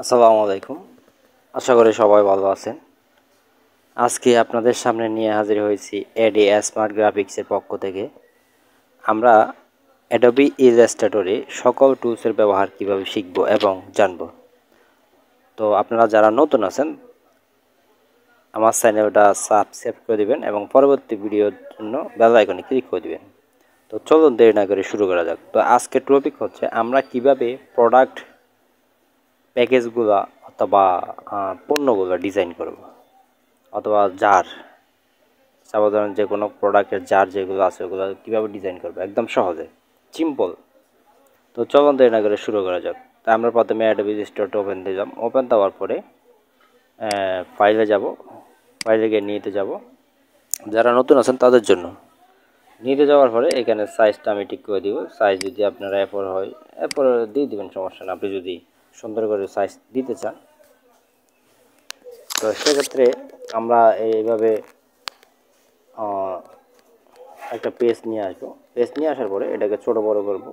আসসালামু আলাইকুম। আশা করি সবাই ভালো আছেন। আজকে আপনাদের সামনে নিয়ে হাজির হয়েছি এডি স্মার্ট গ্রাফিক্সের পক্ষ থেকে। আমরা অ্যাডোবি ইলাস্ট্রেটরে সকল টুলসের ব্যবহার কিভাবে শিখব এবং জানব। তো আপনারা যারা নতুন আছেন আমার চ্যানেলটা সাবস্ক্রাইব করে দিবেন এবং পরবর্তী ভিডিওর জন্য বেল আইকনে ক্লিক করে দিবেন। তো চলুন দেরি না করে শুরু করা যাক। তো আজকের টপিক হচ্ছে আমরা কিভাবে প্রোডাক্ট প্যাকেজগুলো অথবা পণ্যগুলো ডিজাইন করব, অথবা জার সাধারণ যে কোনো প্রোডাক্টের জার যেগুলো আছে ওগুলো কীভাবে ডিজাইন করবো একদম সহজে, সিম্পল। তো চলুন দেরি না করে শুরু করা যাক। তা আমরা প্রথমে অ্যাডোবি ইলাস্ট্রেটর ওপেন দিলাম। ওপেন দেওয়ার পরে ফাইলে যাব, ফাইলে গিয়ে নিতে যাব। যারা নতুন আছেন তাদের জন্য নিতে যাওয়ার পরে এখানে সাইজটা আমি ঠিক করে দিব। সাইজ যদি আপনারা এরপর হয় এরপর দিয়ে দেবেন, সমস্যা না। আপনি যদি সুন্দর করে সাইজ দিতে চান তো সেক্ষেত্রে আমরা এইভাবে একটা পেজ নিয়ে আসবো। পেজ নিয়ে আসার পরে এটাকে ছোট বড় করব।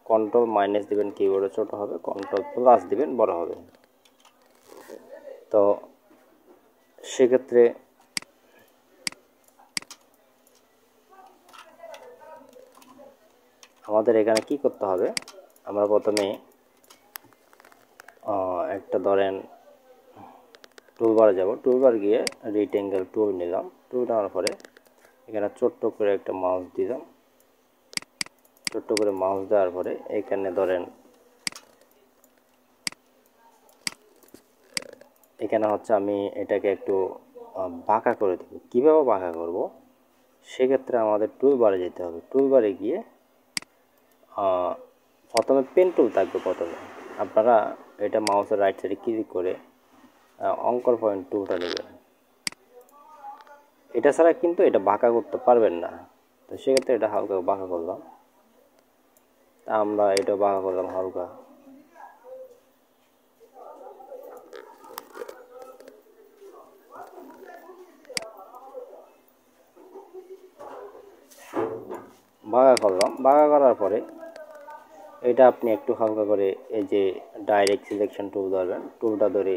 কন্ট্রোল মাইনাস দিবেন, কিবোর্ডে ছোট হবে, কন্ট্রোল প্লাস দিবেন বড় হবে। তো সেক্ষেত্রে আমাদের এখানে কি করতে হবে, আমরা প্রথমে একটা ধরেন টুলবারে যাব। টুলবার গিয়ে রেক্টেঙ্গেল টুল নিলাম। টুল নেওয়ার পরে এখানে ছোট্ট করে একটা মাউস দিলাম। ছোট্ট করে মাউস দেওয়ার পরে এখানে ধরেন এখানে হচ্ছে আমি এটাকে একটু বাঁকা করে দেব। কীভাবে বাঁকা করব, সেক্ষেত্রে আমাদের টুলবারে যেতে হবে। টুলবারে গিয়ে প্রথমে পেন টুল থাকবে। প্রথমে আপনারা এটা মাউসের রাইট সাইডে ক্লিক করে অঙ্কন পয়েন্ট টুলটা নেবেন। এটা ছাড়া কিন্তু এটা বাঁকা করতে পারবেন না। তো সেক্ষেত্রে এটা হালকা বাঁকা করলাম। আমরা এটা বাঁকা করলাম হালকা। বাঁকা করলাম। বাঁকা করার পরে এটা আপনি একটু হালকা করে এই যে ডাইরেক্ট সিলেকশন টুল ধরবেন। টুলটা ধরে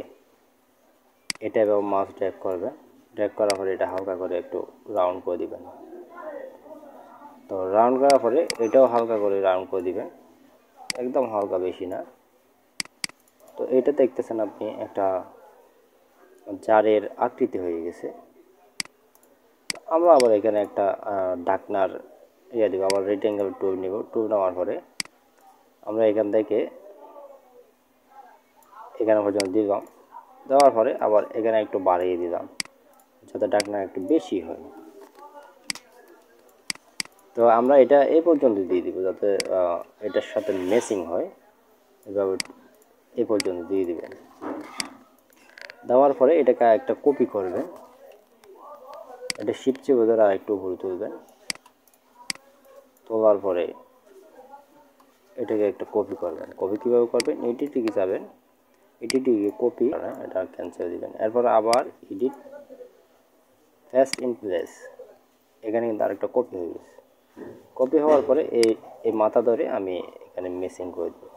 এটা এবং মাউস ড্র্যাগ করবেন। ড্র্যাগ করার পরে এটা হালকা করে একটু রাউন্ড করে দিবেন। তো রাউন্ড করার পরে এটাও হালকা করে রাউন্ড করে দিবেন, একদম হালকা, বেশি না। তো এটা দেখতেছেন আপনি একটা জারের আকৃতি হয়ে গেছে। আমরা আবার এখানে একটা ঢাকনার দেবো। আবার রেক্টেঙ্গেল টুল নিব। টুল নেওয়ার পরে আমরা এখান থেকে এখানে পর্যন্ত দিলাম। দেওয়ার পরে আবার এখানে একটু বাড়িয়ে দিলাম যাতে ঢাকনা একটু বেশি হয়। তো আমরা এটা এই পর্যন্ত দিয়ে দিব যাতে এটার সাথে ম্যাচিং হয়। এভাবে এই পর্যন্ত দিয়ে দিবেন। দেওয়ার পরে এটাকে একটা কপি করবেন। এটা শিফট চেপে ধরে আর একটু উপরে তুলবেন। তোলার পরে এটাকে একটা কপি করবেন। কপি কীভাবে করবেন, এডিটে যাবেন, এডিটে গিয়ে কপি, এটা ক্যান্সেল দিবেন। এরপর আবার এডিট, পেস্ট ইন প্লেস। এখানে কিন্তু আরেকটা কপি হয়ে গেছে। কপি হওয়ার পরে এই মাথা ধরে আমি এখানে মেসিং করে দেব।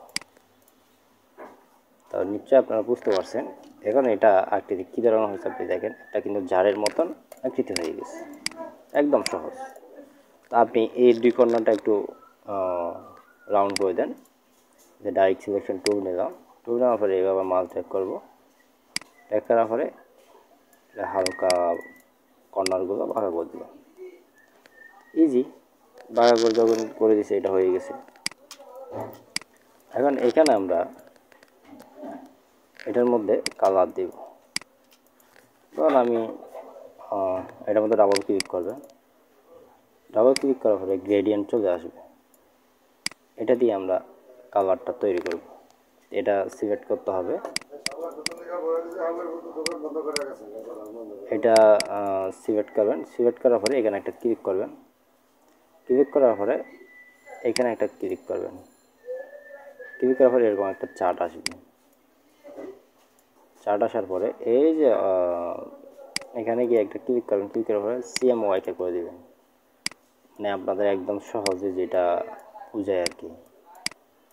তো নিশ্চয়ই আপনারা বুঝতে পারছেন। এখন এটা আকৃতি কী ধরনের হয়েছে আপনি দেখেন। এটা কিন্তু জারের মতন আকৃতি হয়ে গেছে, একদম সহজ। তা আপনি এই দুই কর্নারটা একটু রাউন্ড করে দেন। যে ডাইরেক্ট সিলেকশন টুল নিলাম। টুল নেওয়ার পরে এইভাবে মাউস ড্র্যাগ করবো। ড্র্যাগ করার পরে এটা হালকা কর্নারগুলো বাঁকা করে দিলাম। ইজি, বাঁকা করে যখন করে দিছে এটা হয়ে গেছে। এখন এখানে আমরা এটার মধ্যে কালার দেব। ধরুন আমি এটার মধ্যে ডাবল ক্লিক করবেন। ডাবল ক্লিক করার পরে গ্রেডিয়েন্ট চলে আসবে। এটা দিয়ে আমরা কালারটা তৈরি করব। এটা সিলেক্ট করতে হবে। এটা সিলেক্ট করবেন। সিলেক্ট করার পরে এখানে একটা ক্লিক করবেন। ক্লিক করার পরে এখানে একটা ক্লিক করবেন। ক্লিক করার পরে এরকম একটা চার্ট আসবে। চার্ট আসার পরে এই যে এখানে গিয়ে একটা ক্লিক করবেন। ক্লিক করার পরে CMYটা করে দেবেন। মানে আপনাদের একদম সহজে যেটা বোঝায় আর কি,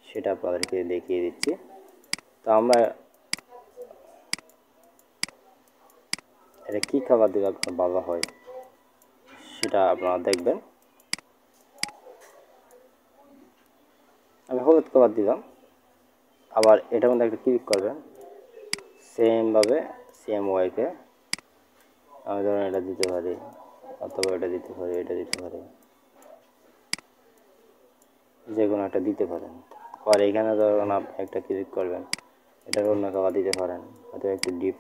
সেটা আপনাদেরকে দেখিয়ে দিচ্ছি। তো আমরা এটা কী কালার দিলে আপনার ভালো হয় সেটা আপনারা দেখবেন। আমি হলুদ কালার দিলাম। আবার এটার মধ্যে একটা ক্লিক করবেন, সেমভাবে সেম ওয়াইকে আমি ধরুন এটা দিতে পারি, অথবা এটা দিতে পারি, এটা দিতে পারি, যে কোনো একটা দিতে পারেন। আর এখানে ধরুন আপনি একটা ক্লিক করবেন, এটার অন্য কালার দিতে পারেন, অথবা একটু ডিপ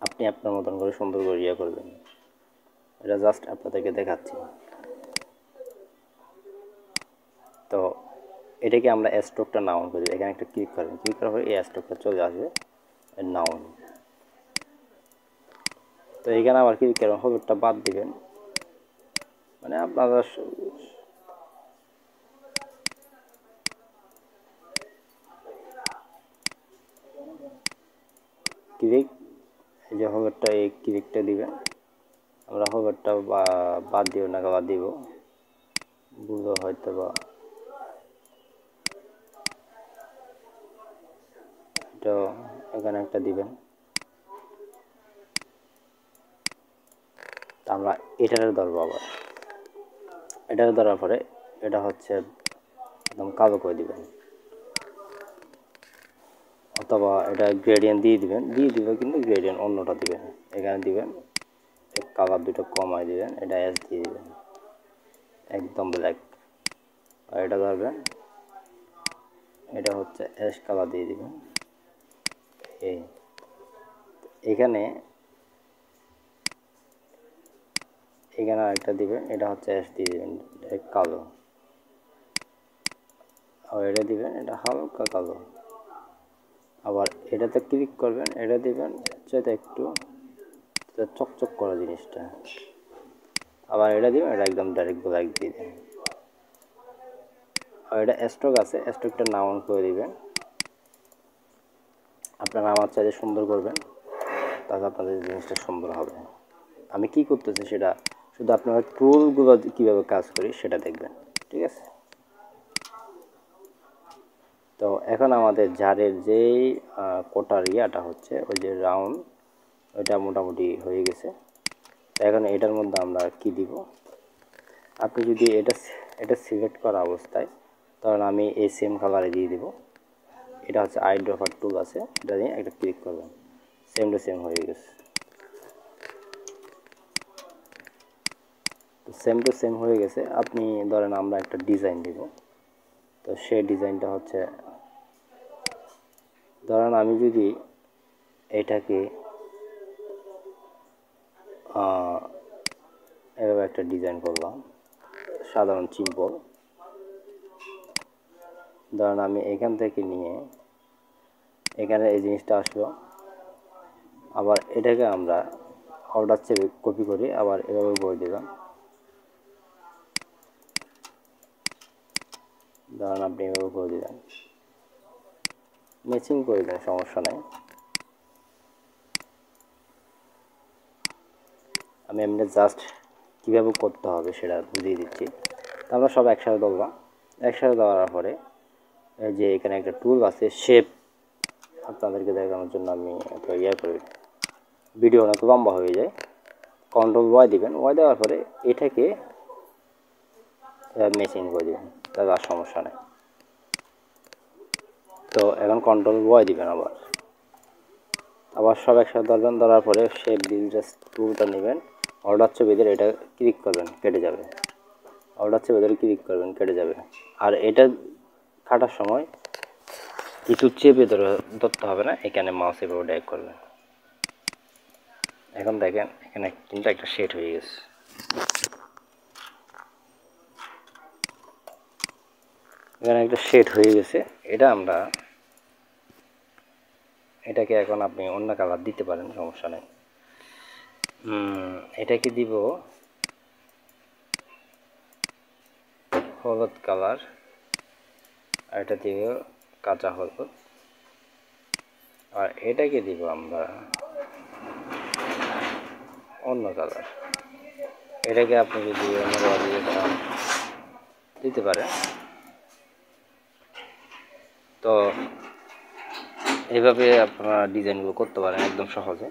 আপনি আপনার মতন করে সুন্দর করে ইয়ে করবেন। এটা জাস্ট আপনাদেরকে দেখাচ্ছি। তো এটাকে আমরা স্ট্রোকটা নাউন করি, এখানে একটা ক্লিক করবেন, ক্লিক করার পরে এই স্ট্রোকটা চলে আসবে নাউন। তো এখানে আবার ক্লিক করবেন, হলুদটা বাদ দিবেন, মানে আপনারা ক্লিক, এই যে হলুদটা এই ক্লিকটা দিবেন। আমরা হলুদটা বাদ দিব না, বাদ দিব বুঝো হয়তো বা এটা এখানে একটা দিবেন। আমরা এটারে ধরবো, আবার এটারে ধরার পরে এটা হচ্ছে একদম কালো করে দিবেন, অথবা এটা গ্রেডিয়েন্ট দিয়ে দিবে কিন্তু গ্রেডিয়েন্ট অন্যটা দিবেন। এখানে দিবেন কালার দুটো কমাই দিবেন, এটা এস দিয়ে দিবেন একদম ব্ল্যাক। আর এটা ধরবেন, এটা হচ্ছে অ্যাশ কালার দিয়ে দিবেন। এখানে এখানে আরেকটা দিবেন, এটা হচ্ছে অ্যাশ দিয়ে দিবেন কালো। আর এটা দিবেন, এটা হালকা কালো। আবার এটাতে ক্লিক করবেন, এটা দিবেন সেটা একটু চকচক করা জিনিসটা। আবার এটা দিবেন, এটা একদম ডাইরেক্ট ব্ল্যাক দিয়ে দেবেন। আর এটা স্ট্রোক আছে, স্ট্রোকটা নাউন করে দিবেন। আপনারা আমার চাইলে সুন্দর করবেন, তাহলে আপনাদের জিনিসটা সুন্দর হবে। আমি কি করতেছি সেটা শুধু আপনারা টুলগুলো কীভাবে কাজ করি সেটা দেখবেন, ঠিক আছে? তো এখন আমাদের জারের যেই কোটার ইয়াটা হচ্ছে ওই যে রাউন্ড, ওইটা মোটামুটি হয়ে গেছে। তো এখন এটার মধ্যে আমরা কি দিব, আপনি যদি এটা সিলেক্ট করা অবস্থায়, তখন আমি এই সেম কালারে দিয়ে দিব। এটা হচ্ছে আই ড্রপার টুল আছে, এটা দিয়ে একটা ক্লিক করবেন, সেম টু সেম হয়ে গেছে। তো সেম টু সেম হয়ে গেছে। আপনি ধরেন আমরা একটা ডিজাইন দিব, তো সেই ডিজাইনটা হচ্ছে ধরেন আমি যদি এটাকে এভাবে একটা ডিজাইন করলাম, সাধারণ সিম্পল। ধরেন আমি এখান থেকে নিয়ে এখানে এই জিনিসটা আসলো, আবার এটাকে আমরা অর্ডার চেপে কপি করি, আবার এভাবে করে দিলাম। ধরেন আপনি এভাবে করে দিলেন, ম্যাচিং করে দেন, সমস্যা নাই। আমি এমনি জাস্ট কীভাবে করতে হবে সেটা বুঝিয়ে দিচ্ছি। আমরা সব একসাথে ধরলাম, একসাথে দেওয়ার পরে যে এখানে একটা টুল আছে শেপ, আপনাদেরকে দেখানোর জন্য আমি একটা ইয়ে করি, ভিডিও অনেক লম্বা হয়ে যায়। কন্ট্রোল ওয়াই দিবেন, ওয়াই দেওয়ার পরে এটাকে মেশিন করে দেবেন, তাহলে আর সমস্যা নেই। তো এখন কন্ট্রোল ওয়াই দিবেন, আবার সব একসাথে ধরবেন, ধরার পরে শেপ বিল্ডার টুলটা নেবেন, অর্ডার ছবি দিয়ে এটা ক্লিক করবেন, কেটে যাবে। অর্ডার ছবি ধরে ক্লিক করবেন, কেটে যাবে। আর এটা কাটার সময় কিছু চেপে ধরতে হবে না, এখানে মাউস এভাবে ড্র্যাগ করবেন। এখন দেখেন এখানে কিন্তু একটা শেড হয়ে গেছে। এখানে একটা শেড হয়ে গেছে। এটা আমরা এটাকে এখন আপনি অন্য কালার দিতে পারেন, সমস্যা নেই। এটাকে দিব হলুদ কালার, আর এটা দিব কাঁচা হলুদ, আর এটাকে দিব আমরা অন্য কালার। এটাকে আপনি যদি অন্য কালার দিতে চান দিতে পারেন। তো এইভাবে আপনারা ডিজাইনগুলো করতে পারেন একদম সহজে।